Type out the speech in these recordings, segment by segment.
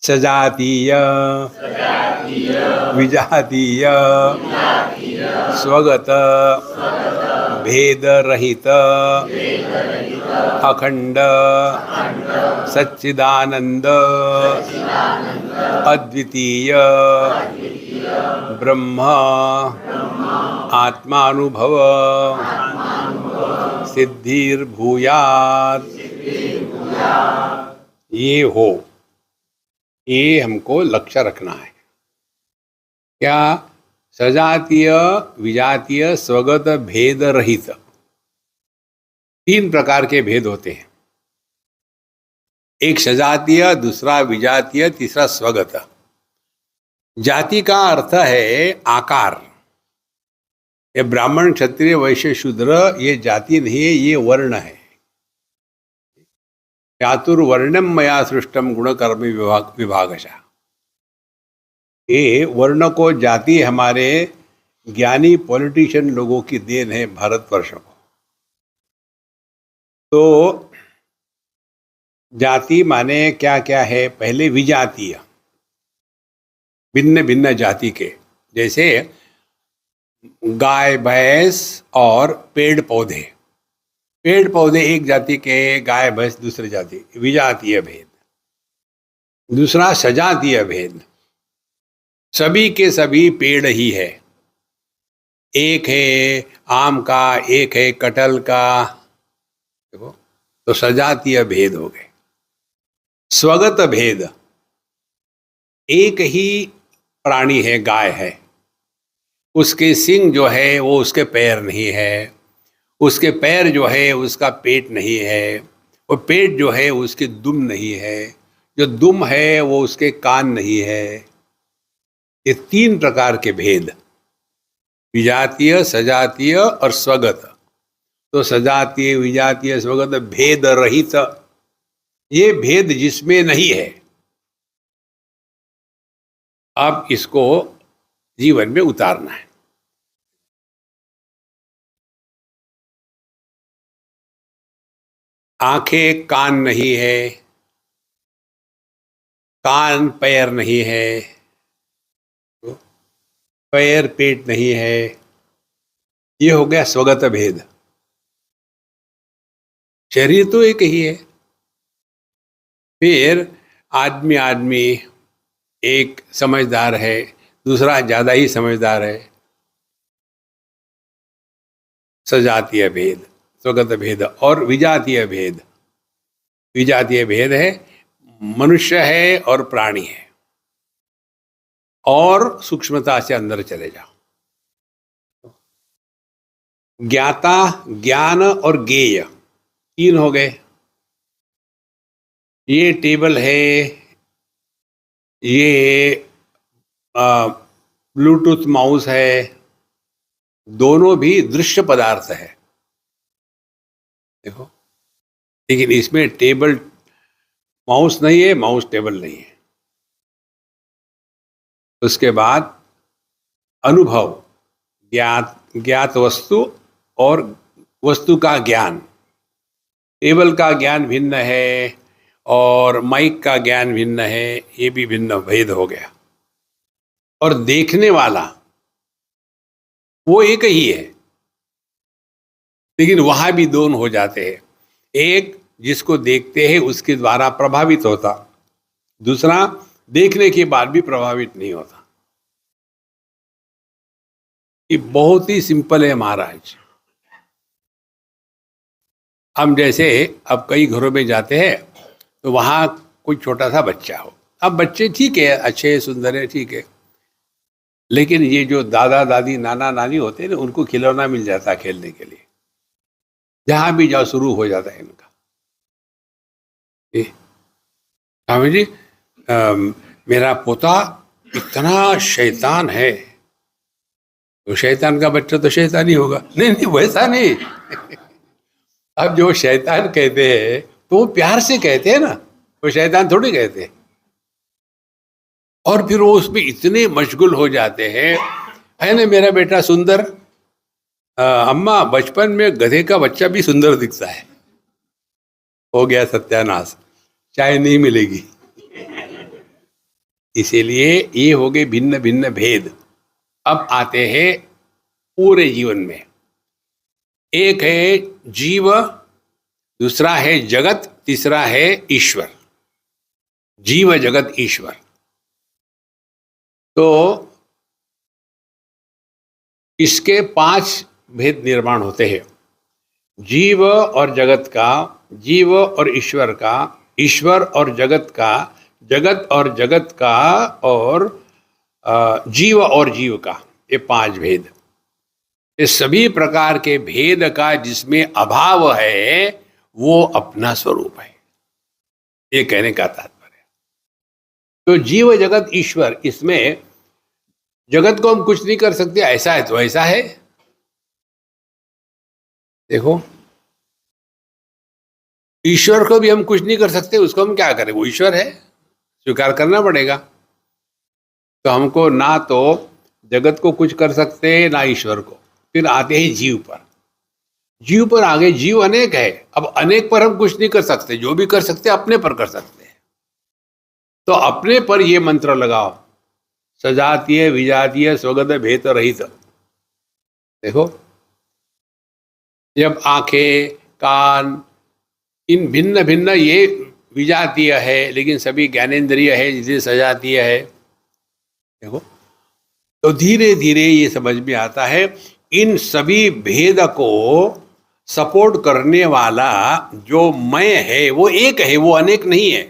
सजातीय विजातीय स्वगत भेद रहित अखंड सच्चिदानंद अद्वितीय ब्रह्म आत्मानुभव सिद्धिर्भूयात्। ये हो, ये हमको लक्ष्य रखना है। क्या? सजातीय विजातीय स्वगत भेद रहित। 3 प्रकार के भेद होते हैं। एक सजातीय, दूसरा विजातीय, तीसरा स्वगत। जाति का अर्थ है आकार। ये ब्राह्मण क्षत्रिय वैश्य शूद्र ये जाति नहीं है, ये वर्ण है। चातुर्वर्णम मया सृष्टम गुणकर्म विभागशः। ये वर्ण को जाति हमारे ज्ञानी पॉलिटिशियन लोगों की देन है भारतवर्ष को। तो जाति माने क्या क्या है? पहले विजातीय, भिन्न भिन्न जाति के, जैसे गाय भैंस और पेड़ पौधे। पेड़ पौधे एक जाति के, गाय भैंस दूसरी जाति, विजातीय भेद। दूसरा सजातीय भेद, सभी के सभी पेड़ ही है। एक है आम का, एक है कटहल का, देखो, तो सजातीय भेद हो गए। स्वगत भेद, एक ही प्राणी है, गाय है, उसके सिंग जो है वो उसके पैर नहीं है, उसके पैर जो है उसका पेट नहीं है, वो पेट जो है उसके दुम नहीं है, जो दुम है वो उसके कान नहीं है। ये 3 प्रकार के भेद, विजातीय, सजातीय और स्वगत। तो सजातीय विजातीय स्वगत भेद रहित, ये भेद जिसमें नहीं है, अब इसको जीवन में उतारना है। आंखें कान नहीं है, कान पैर नहीं है, पैर पेट नहीं है, ये हो गया स्वगत भेद। शरीर तो एक ही है। फिर आदमी आदमी, एक समझदार है, दूसरा ज्यादा ही समझदार है, सजातीय भेद, स्वगत भेद। और विजातीय भेद, विजातीय भेद है मनुष्य है और प्राणी है। और सूक्ष्मता से अंदर चले जाओ। ज्ञाता, ज्ञान और ज्ञेय 3 हो गए। ये टेबल है, ये ब्लूटूथ माउस है, दोनों भी दृश्य पदार्थ है, देखो। लेकिन इसमें टेबल माउस नहीं है, माउस टेबल नहीं है। उसके बाद अनुभव, ज्ञात वस्तु और वस्तु का ज्ञान। टेबल का ज्ञान भिन्न है और माइक का ज्ञान भिन्न है, ये भी भिन्न भेद हो गया। और देखने वाला वो एक ही है, लेकिन वहां भी दोनों हो जाते हैं। एक जिसको देखते हैं उसके द्वारा प्रभावित होता, दूसरा देखने के बाद भी प्रभावित नहीं होता। ये बहुत ही सिंपल है महाराज। हम जैसे अब कई घरों में जाते हैं तो वहां कोई छोटा सा बच्चा हो, अब बच्चे ठीक है, अच्छे सुंदर है, ठीक है, लेकिन ये जो दादा दादी नाना नानी होते हैं ना, उनको खिलौना मिल जाता है खेलने के लिए। जहां भी जाओ शुरू हो जाता है इनका। स्वामी जी, मेरा पोता इतना शैतान है। तो शैतान का बच्चा तो शैतान ही होगा। नहीं नहीं, वैसा नहीं। अब जो शैतान कहते हैं तो वो प्यार से कहते हैं ना, वो शैतान थोड़ी कहते हैं। और फिर वो उसमें इतने मशगूल हो जाते हैं, है ना मेरा बेटा सुंदर, अम्मा बचपन में गधे का बच्चा भी सुंदर दिखता है। हो गया सत्यानाश, चाय नहीं मिलेगी। इसीलिए ये हो गए भिन्न भिन्न भेद। अब आते हैं पूरे जीवन में। एक है जीव, दूसरा है जगत, तीसरा है ईश्वर। जीव जगत ईश्वर। तो इसके 5 भेद निर्माण होते हैं। जीव और जगत का, जीव और ईश्वर का, ईश्वर और जगत का, जगत और जगत का, और जीव और जीव का, ये 5 भेद। ये सभी प्रकार के भेद का जिसमें अभाव है वो अपना स्वरूप है, ये कहने का तात्पर्य। तो जीव जगत ईश्वर, इसमें जगत को हम कुछ नहीं कर सकते, ऐसा है तो ऐसा है। देखो, ईश्वर को भी हम कुछ नहीं कर सकते, उसको हम क्या करें, वो ईश्वर है, स्वीकार करना पड़ेगा। तो हमको ना तो जगत को कुछ कर सकते, ना ईश्वर को। फिर आते हैं जीव पर। जीव पर आगे, जीव अनेक है। अब अनेक पर हम कुछ नहीं कर सकते, जो भी कर सकते अपने पर कर सकते हैं। तो अपने पर ये मंत्र लगाओ, सजातीय विजातीय स्वगत भेद रहित। देखो, जब आंखें, कान, इन भिन्न भिन्न, ये विजातीय है, लेकिन सभी ज्ञानेन्द्रिय है, जिसे सजातीय है। देखो, तो धीरे धीरे ये समझ में आता है, इन सभी भेद को सपोर्ट करने वाला जो मैं है वो एक है, वो अनेक नहीं है।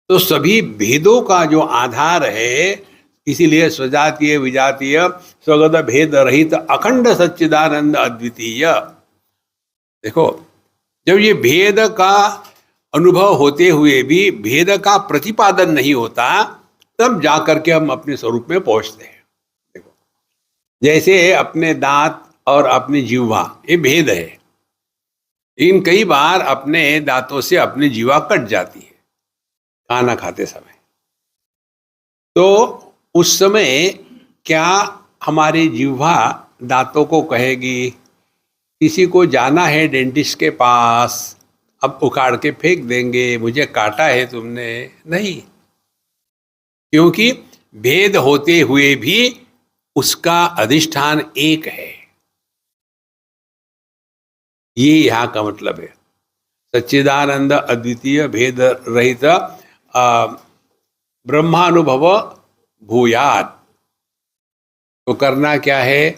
तो सभी भेदों का जो आधार है, इसीलिए स्वजातीय विजातीय स्वगत भेद रहित अखंड सच्चिदानंद अद्वितीय। देखो, जब ये भेद का अनुभव होते हुए भी भेद का प्रतिपादन नहीं होता, तब जाकर के हम अपने स्वरूप में पहुंचते हैं। देखो, जैसे अपने दांत और अपनी जिह्वा, ये भेद है। इन कई बार अपने दांतों से अपनी जिह्वा कट जाती है खाना खाते समय। तो उस समय क्या हमारी जिह्वा दांतों को कहेगी, किसी को जाना है डेंटिस्ट के पास, अब उखाड़ के फेंक देंगे, मुझे काटा है तुमने? नहीं, क्योंकि भेद होते हुए भी उसका अधिष्ठान एक है। ये यहां का मतलब है, सच्चिदानंद अद्वितीय भेद रहित ब्रह्मानुभव भूयात्। तो करना क्या है,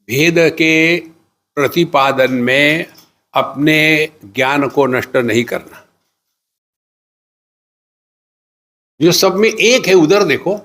भेद के प्रतिपादन में अपने ज्ञान को नष्ट नहीं करना। जो सब में एक है, उधर देखो,